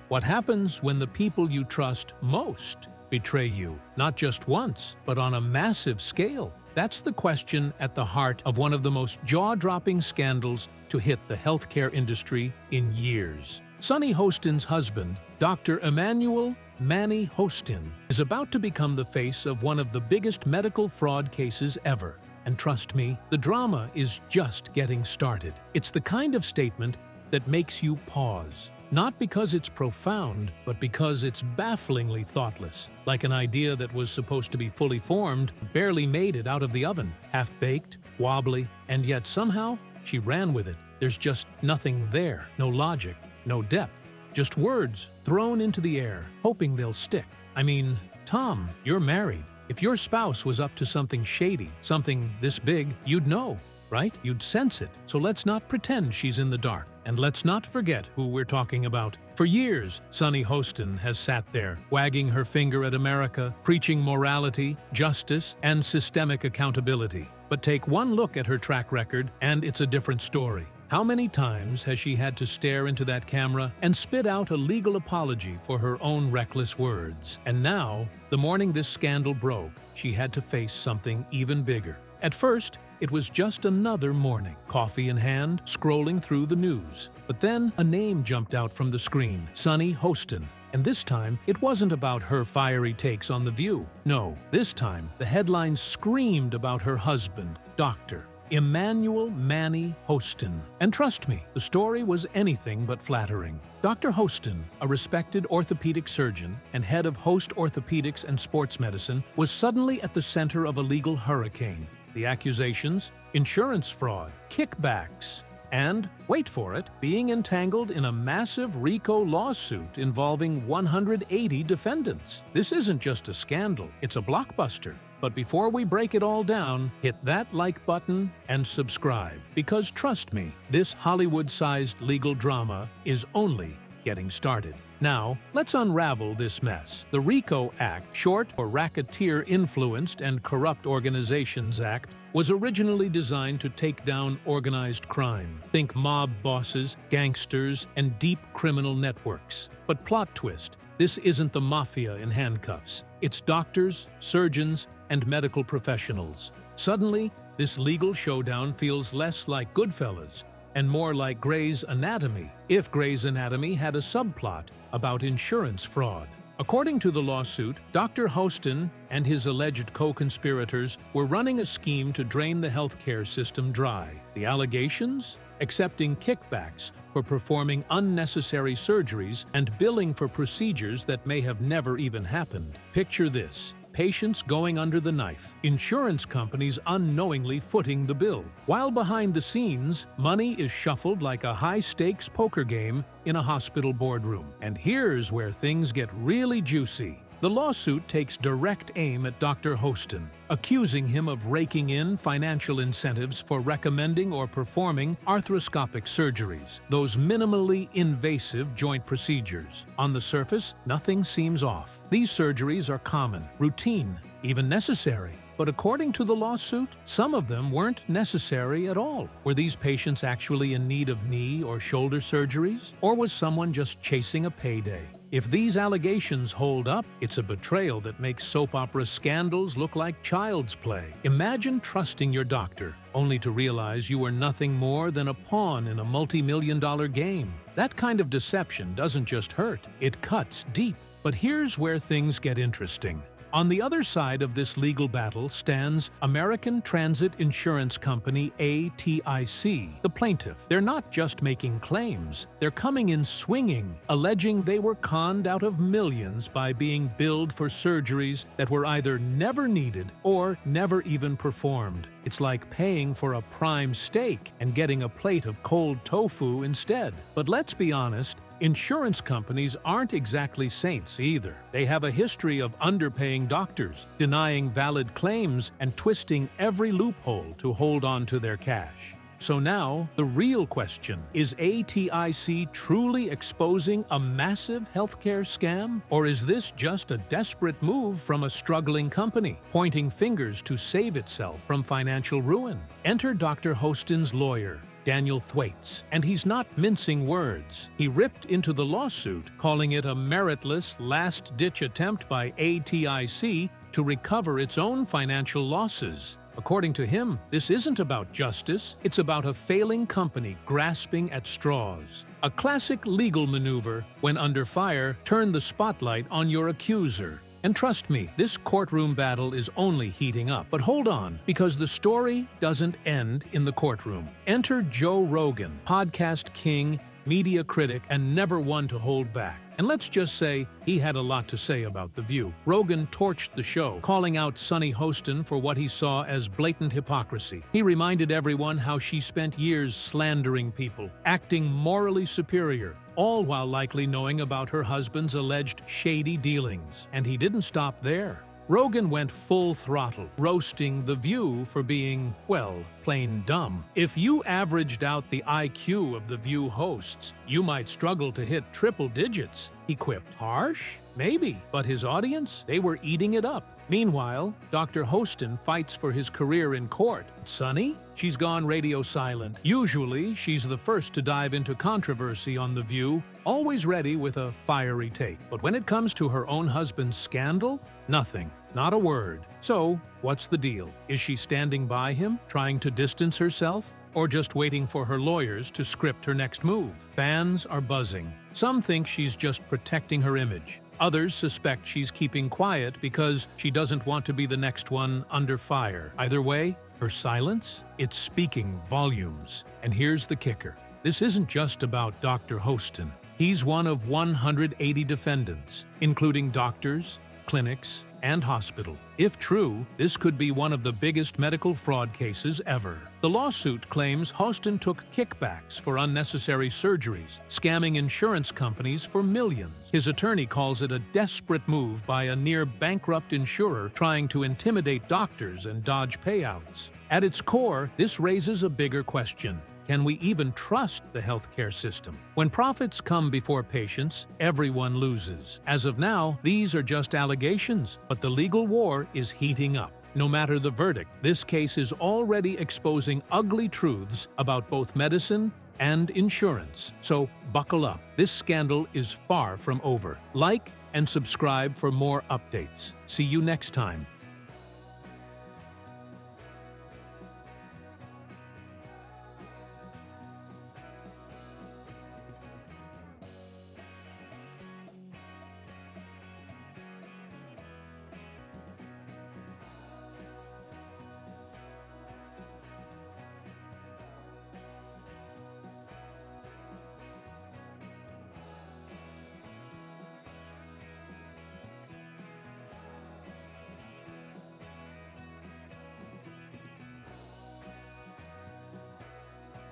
What happens when the people you trust most betray you, not just once, but on a massive scale? That's the question at the heart of one of the most jaw-dropping scandals to hit the healthcare industry in years. Sunny Hostin's husband, Dr. Manny Hostin, is about to become the face of one of the biggest medical fraud cases ever. And trust me, the drama is just getting started. It's the kind of statement that makes you pause. Not because it's profound, but because it's bafflingly thoughtless. Like an idea that was supposed to be fully formed, barely made it out of the oven. Half-baked, wobbly, and yet somehow she ran with it. There's just nothing there. No logic, no depth. Just words thrown into the air, hoping they'll stick. I mean, Tom, you're married. If your spouse was up to something shady, something this big, you'd know, right? You'd sense it. So let's not pretend she's in the dark. And let's not forget who we're talking about. For years, Sunny Hostin has sat there, wagging her finger at America, preaching morality, justice, and systemic accountability. But take one look at her track record, and it's a different story. How many times has she had to stare into that camera and spit out a legal apology for her own reckless words? And now, the morning this scandal broke, she had to face something even bigger. At first, it was just another morning, coffee in hand, scrolling through the news. But then a name jumped out from the screen, Sunny Hostin. And this time, it wasn't about her fiery takes on The View. No, this time, the headlines screamed about her husband, Dr. Manny Hostin. And trust me, the story was anything but flattering. Dr. Hostin, a respected orthopedic surgeon and head of Host Orthopedics and Sports Medicine, was suddenly at the center of a legal hurricane. The accusations? Insurance fraud, kickbacks, and, wait for it, being entangled in a massive RICO lawsuit involving 180 defendants. This isn't just a scandal, it's a blockbuster. But before we break it all down, hit that like button and subscribe. Because trust me, this Hollywood-sized legal drama is only getting started. Now, let's unravel this mess. The RICO Act, short for Racketeer-Influenced and Corrupt Organizations Act, was originally designed to take down organized crime. Think mob bosses, gangsters, and deep criminal networks. But plot twist, this isn't the mafia in handcuffs. It's doctors, surgeons, and medical professionals. Suddenly, this legal showdown feels less like Goodfellas and more like Grey's Anatomy, if Grey's Anatomy had a subplot about insurance fraud. According to the lawsuit, Dr. Hostin and his alleged co-conspirators were running a scheme to drain the healthcare system dry. The allegations? Accepting kickbacks for performing unnecessary surgeries and billing for procedures that may have never even happened. Picture this. Patients going under the knife, insurance companies unknowingly footing the bill. While behind the scenes, money is shuffled like a high-stakes poker game in a hospital boardroom. And here's where things get really juicy. The lawsuit takes direct aim at Dr. Hostin, accusing him of raking in financial incentives for recommending or performing arthroscopic surgeries, those minimally invasive joint procedures. On the surface, nothing seems off. These surgeries are common, routine, even necessary. But according to the lawsuit, some of them weren't necessary at all. Were these patients actually in need of knee or shoulder surgeries? Or was someone just chasing a payday? If these allegations hold up, it's a betrayal that makes soap opera scandals look like child's play. Imagine trusting your doctor, only to realize you are nothing more than a pawn in a multi-million-dollar game. That kind of deception doesn't just hurt, it cuts deep. But here's where things get interesting. On the other side of this legal battle stands American Transit Insurance Company, ATIC, the plaintiff. They're not just making claims, they're coming in swinging, alleging they were conned out of millions by being billed for surgeries that were either never needed or never even performed. It's like paying for a prime steak and getting a plate of cold tofu instead. But let's be honest, insurance companies aren't exactly saints either. They have a history of underpaying doctors, denying valid claims, and twisting every loophole to hold on to their cash. So now, the real question, is ATIC truly exposing a massive healthcare scam? Or is this just a desperate move from a struggling company, pointing fingers to save itself from financial ruin? Enter Dr. Hostin's lawyer, Daniel Thwaites. And he's not mincing words. He ripped into the lawsuit, calling it a meritless, last-ditch attempt by ATIC to recover its own financial losses. According to him, this isn't about justice, it's about a failing company grasping at straws. A classic legal maneuver: when under fire, turn the spotlight on your accuser. And trust me, this courtroom battle is only heating up. But hold on, because the story doesn't end in the courtroom. Enter Joe Rogan, podcast king, media critic, and never one to hold back. And let's just say he had a lot to say about The View. Rogan torched the show, calling out Sunny Hostin for what he saw as blatant hypocrisy. He reminded everyone how she spent years slandering people, acting morally superior, all while likely knowing about her husband's alleged shady dealings. And he didn't stop there. Rogan went full throttle, roasting The View for being, well, plain dumb. If you averaged out the IQ of The View hosts, you might struggle to hit triple digits, he quipped. Harsh? Maybe, but his audience? They were eating it up. Meanwhile, Dr. Hostin fights for his career in court. Sunny? She's gone radio silent. Usually, she's the first to dive into controversy on The View, always ready with a fiery take. But when it comes to her own husband's scandal, nothing. Not a word. So, what's the deal? Is she standing by him, trying to distance herself? Or just waiting for her lawyers to script her next move? Fans are buzzing. Some think she's just protecting her image. Others suspect she's keeping quiet because she doesn't want to be the next one under fire. Either way, her silence? It's speaking volumes. And here's the kicker. This isn't just about Dr. Hostin. He's one of 180 defendants, including doctors, clinics, and hospital. If true, this could be one of the biggest medical fraud cases ever. The lawsuit claims Hostin took kickbacks for unnecessary surgeries, scamming insurance companies for millions. His attorney calls it a desperate move by a near-bankrupt insurer trying to intimidate doctors and dodge payouts. At its core, this raises a bigger question. Can we even trust the healthcare system? When profits come before patients, everyone loses. As of now, these are just allegations, but the legal war is heating up. No matter the verdict, this case is already exposing ugly truths about both medicine and insurance. So buckle up. This scandal is far from over. Like and subscribe for more updates. See you next time.